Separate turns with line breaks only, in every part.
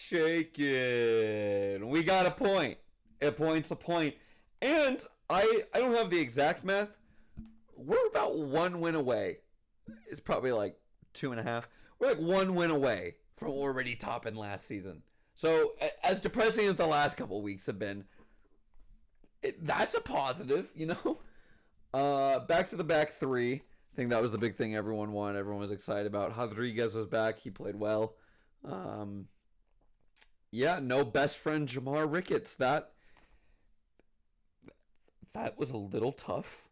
Shakin. We got a point. A point's a point. And I don't have the exact math. We're about 1 win away. It's probably like 2.5. We're like 1 win away from already topping last season. So as depressing as the last couple weeks have been, that's a positive, you know? Back to the back three. I think that was the big thing everyone wanted. Everyone was excited about. Rodriguez was back. He played well. Yeah, no best friend Jamar Ricketts. That was a little tough.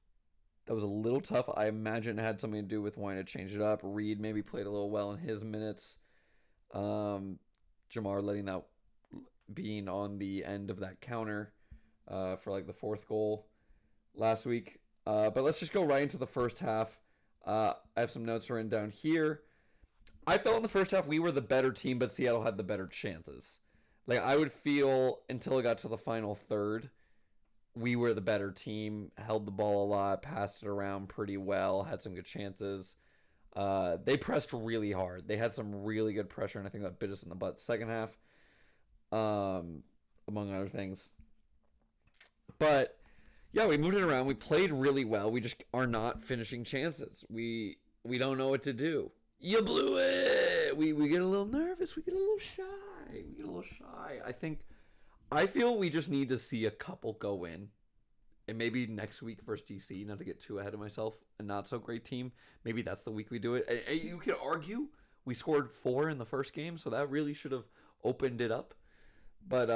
That was a little tough. I imagine it had something to do with wanting to change it up. Reed maybe played a little well in his minutes. Jamar letting that being on the end of that counter for like the fourth goal last week. But let's just go right into the first half. I have some notes written down here. I felt in the first half we were the better team, but Seattle had the better chances. Like I would feel until it got to the final third, we were the better team, held the ball a lot, passed it around pretty well, had some good chances. They pressed really hard. They had some really good pressure, and I think that bit us in the butt second half, among other things. But yeah, we moved it around. We played really well. We just are not finishing chances. We don't know what to do. You blew it. We get a little nervous. We get a little shy. I feel we just need to see a couple go in. And maybe next week versus DC, not to get too ahead of myself, a not so great team. Maybe that's the week we do it. And you could argue we scored 4 in the first game, so that really should have opened it up. But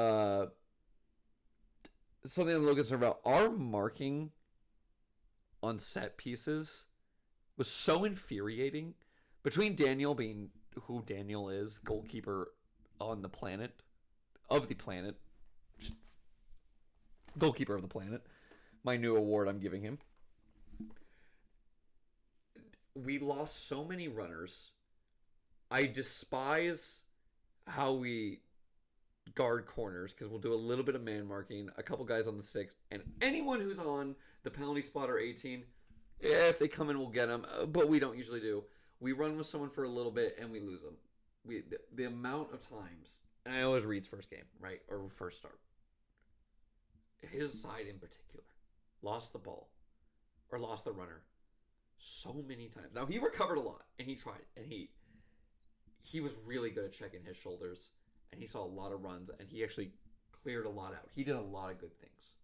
something I'm a little concerned about, our marking on set pieces was so infuriating. Between Daniel being who Daniel is, goalkeeper on the planet, goalkeeper of the planet, my new award I'm giving him. We lost so many runners. I despise how we guard corners because we'll do a little bit of man marking, a couple guys on the 6, and anyone who's on the penalty spot or 18, if they come in, we'll get them, but we don't usually do. We run with someone for a little bit and we lose them. The amount of times, and I always Reed's first game, right, or first start. His side in particular lost the ball or lost the runner so many times. Now he recovered a lot and he tried and he was really good at checking his shoulders and he saw a lot of runs and he actually cleared a lot out. He did a lot of good things.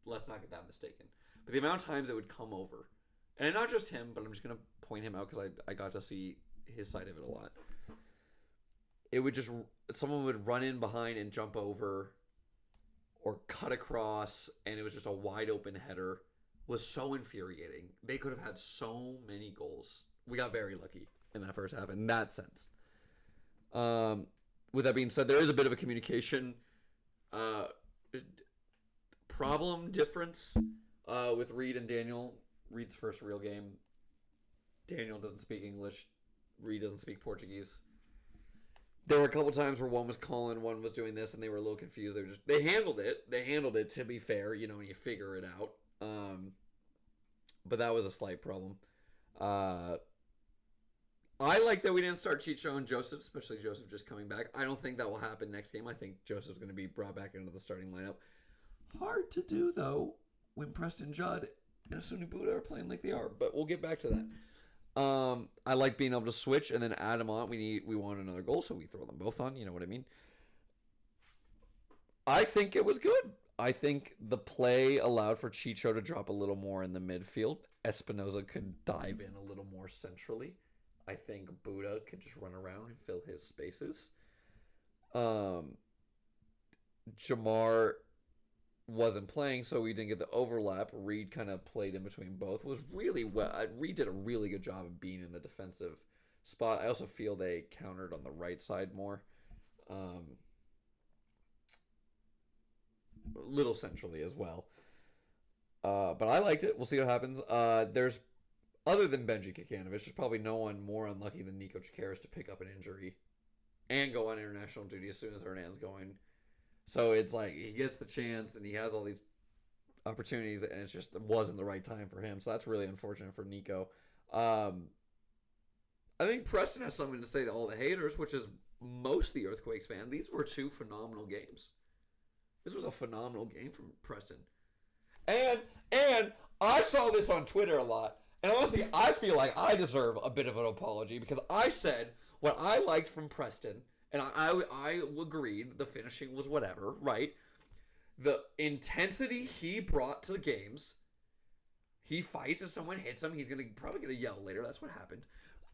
Let's not get that mistaken. But the amount of times it would come over, and not just him, but I'm just going to point him out because I got to see his side of it a lot. It would just, someone would run in behind and jump over or cut across, and it was just a wide open header. Was so infuriating. They could have had so many goals. We got very lucky in that first half in that sense. With that being said, there is a bit of a communication problem difference with Reed and Daniel. Reed's first real game. Daniel doesn't speak English. Reed doesn't speak Portuguese. There were a couple times where one was calling, one was doing this, and they were a little confused. They handled it. They handled it, to be fair, you know, and you figure it out. But that was a slight problem. I like that we didn't start Chicho and Joseph, especially Joseph just coming back. I don't think that will happen next game. I think Joseph's going to be brought back into the starting lineup. Hard to do, though, when Preston Judd and Asuni Buddha are playing like they are. But we'll get back to that. I like being able to switch and then add them on. We want another goal, so we throw them both on. You know what I mean? I think it was good. I think the play allowed for Chicho to drop a little more in the midfield. Espinoza could dive in a little more centrally. I think Buddha could just run around and fill his spaces. Jamar wasn't playing, so we didn't get the overlap. Reed kind of played in between both. Was really well. Reed did a really good job of being in the defensive spot. I also feel they countered on the right side more. A little centrally as well. But I liked it. We'll see what happens. There's, other than Benji Kikanovic, there's probably no one more unlucky than Nico Chikaris to pick up an injury and go on international duty as soon as Hernan's going. So it's like he gets the chance and he has all these opportunities, and it's just it wasn't the right time for him. So that's really unfortunate for Nico. I I think Preston has something to say to all the haters, which is most of the Earthquakes fan. These were two phenomenal games. This was a phenomenal game from Preston. And I saw this on Twitter a lot, and honestly, I feel like I deserve a bit of an apology because I said what I liked from Preston, and I agreed the finishing was whatever, right? The intensity he brought to the games. He fights and someone hits him. He's probably gonna yell later. That's what happened.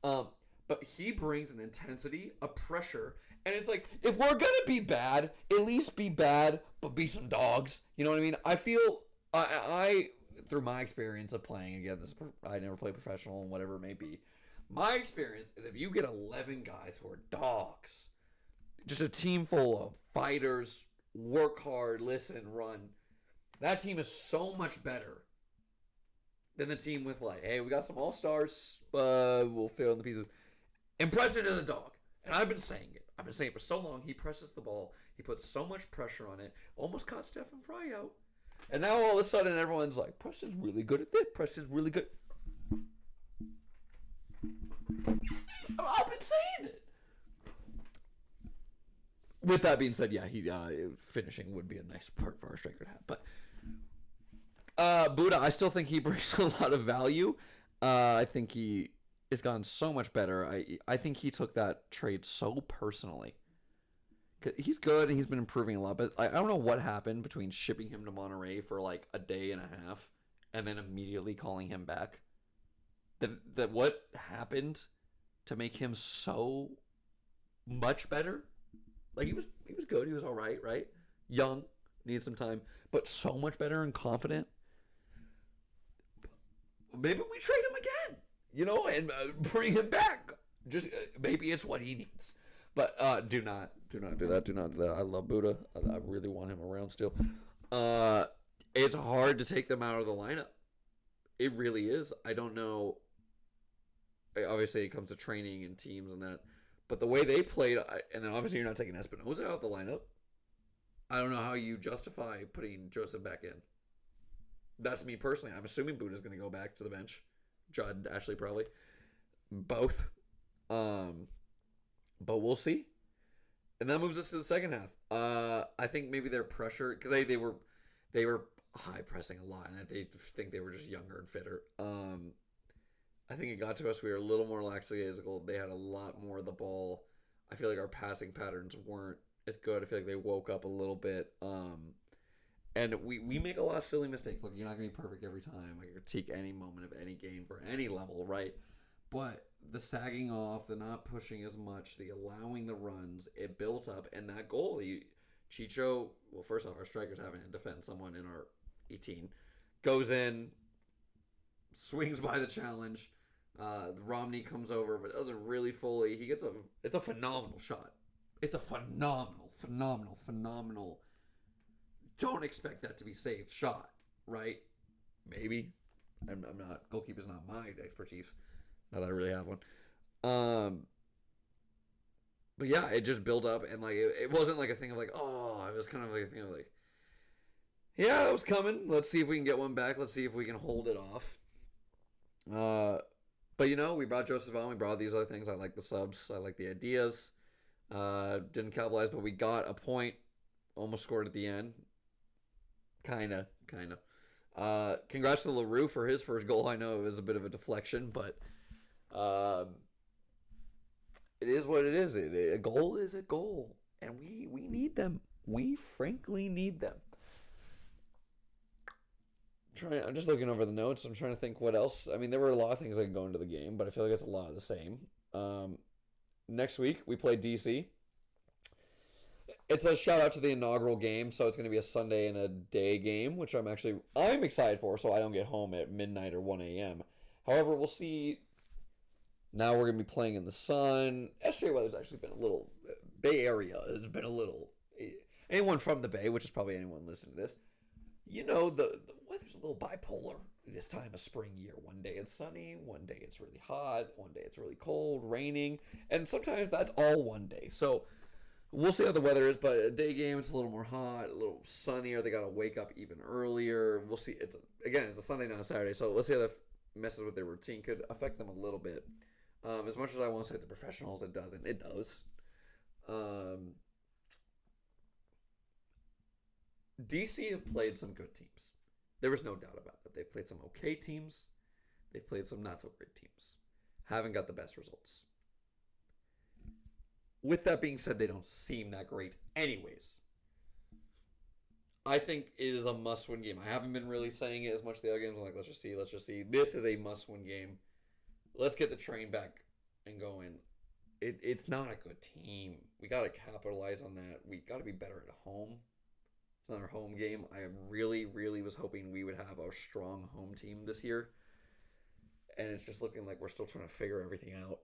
But he brings an intensity, a pressure, and it's like if we're gonna be bad, at least be bad, but be some dogs. You know what I mean? I feel I through my experience of playing again. I never played professional and whatever it may be. My experience is if you get 11 guys who are dogs, just a team full of fighters, work hard, listen, run. That team is so much better than the team with like, hey, we got some all-stars, we'll fill in the pieces. And Preston is a dog. And I've been saying it. I've been saying it for so long. He presses the ball. He puts so much pressure on it. Almost caught Stephen Fry out. And now all of a sudden everyone's like, Preston's really good at this. Preston's really good. I've been saying it. With that being said, yeah, finishing would be a nice part for our striker to have. But Buddha, I still think he brings a lot of value. I think he has gotten so much better. I think he took that trade so personally. He's good and he's been improving a lot, but I don't know what happened between shipping him to Monterey for like a day and a half and then immediately calling him back. That what happened to make him so much better? Like he was good. He was all right, right? Young, needs some time, but so much better and confident. Maybe we trade him again, and bring him back. Just maybe it's what he needs. But do not do that. Do not do that. I love Buddha. I really want him around still. It's hard to take them out of the lineup. It really is. I don't know. Obviously, it comes to training and teams and that. But the way they played, and then obviously you're not taking Espinoza out of the lineup. I don't know how you justify putting Joseph back in. That's me personally. I'm assuming Buddha's going to go back to the bench. Judd, Ashley, probably. Both. But we'll see. And that moves us to the second half. I think maybe their pressure, because they were high pressing a lot, and they think they were just younger and fitter. I think it got to us. We were a little more lackadaisical. They had a lot more of the ball. I feel like our passing patterns weren't as good. I feel like they woke up a little bit. And we make a lot of silly mistakes. Look, you're not going to be perfect every time. I critique any moment of any game for any level, right? But the sagging off, the not pushing as much, the allowing the runs, it built up. And that goal, Chicho, well, first off, our striker's having to defend someone in our 18, goes in, swings by the challenge. Romney comes over, but doesn't really fully. It's a phenomenal shot. It's a phenomenal. Don't expect that to be saved shot, right? Maybe. I'm not. Goalkeeper's not my expertise. Not that I really have one. But yeah, it just built up, and like it wasn't like a thing of like, oh, it was kind of like a thing of like, yeah, it was coming. Let's see if we can get one back. Let's see if we can hold it off. But we brought Joseph on. We brought these other things. I like the subs. I like the ideas. Didn't capitalize, but we got a point. Almost scored at the end. Kinda. Congrats to LaRue for his first goal. I know it was a bit of a deflection, but it is what it is. A goal is a goal, and we need them. We frankly need them. I'm just looking over the notes. I'm trying to think what else. I mean, there were a lot of things that could go into the game, but I feel like it's a lot of the same. Next week, we play DC. It's a shout out to the inaugural game, so it's going to be a Sunday and a day game, which I'm excited for, so I don't get home at midnight or 1 a.m. However, we'll see. Now we're going to be playing in the sun. SJ weather's actually been a little, Bay Area has been a little, anyone from the Bay, which is probably anyone listening to this, the weather's a little bipolar this time of spring year. One day it's sunny, one day it's really hot, one day it's really cold, raining, and sometimes that's all one day. So we'll see how the weather is, but a day game, it's a little more hot, a little sunnier. They got to wake up even earlier. We'll see. It's a Sunday, not a Saturday, so let's see how that messes with their routine. Could affect them a little bit. As much as I want to say the professionals, it doesn't. It does. DC have played some good teams. There was no doubt about that. They've played some okay teams. They've played some not so great teams. Haven't got the best results. With that being said, they don't seem that great anyways. I think it is a must-win game. I haven't been really saying it as much the other games. I'm like, let's just see. This is a must-win game. Let's get the train back and going. It's not a good team. We got to capitalize on that. We got to be better at home. It's not our home game. I really, really was hoping we would have a strong home team this year. And it's just looking like we're still trying to figure everything out.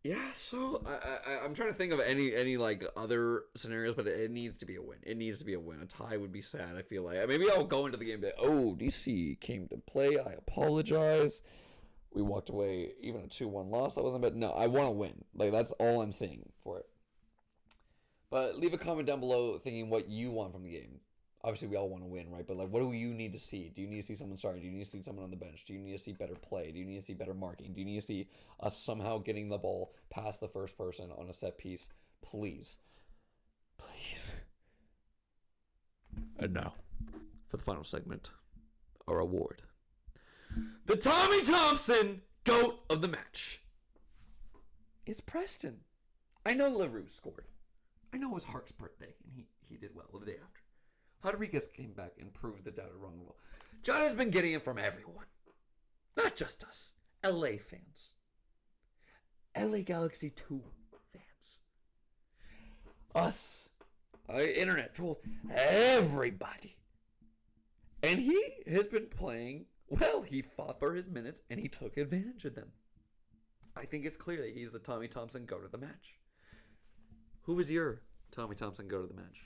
Yeah, so I'm trying to think of any like other scenarios, but it needs to be a win. It needs to be a win. A tie would be sad, I feel like. Maybe I'll go into the game and be like, oh, DC came to play. I apologize. We walked away, even a 2-1 loss. That wasn't bad. No, I want to win. Like, that's all I'm saying for it. But leave a comment down below thinking what you want from the game. Obviously, we all want to win, right? But, like, what do you need to see? Do you need to see someone starting? Do you need to see someone on the bench? Do you need to see better play? Do you need to see better marking? Do you need to see us somehow getting the ball past the first person on a set piece? Please. Please. And now, for the final segment, our award. The Tommy Thompson GOAT of the match. It's Preston. I know LaRue scored. I know it was Hart's birthday, and he did well the day after. Rodriguez came back and proved the doubter wrong. John has been getting it from everyone. Not just us. LA fans. LA Galaxy 2 fans. Us. Internet trolls. Everybody. And he has been playing well. He fought for his minutes and he took advantage of them. I think it's clear that he's the Tommy Thompson GOAT of the match. Who was your Tommy Thompson GOAT of the match?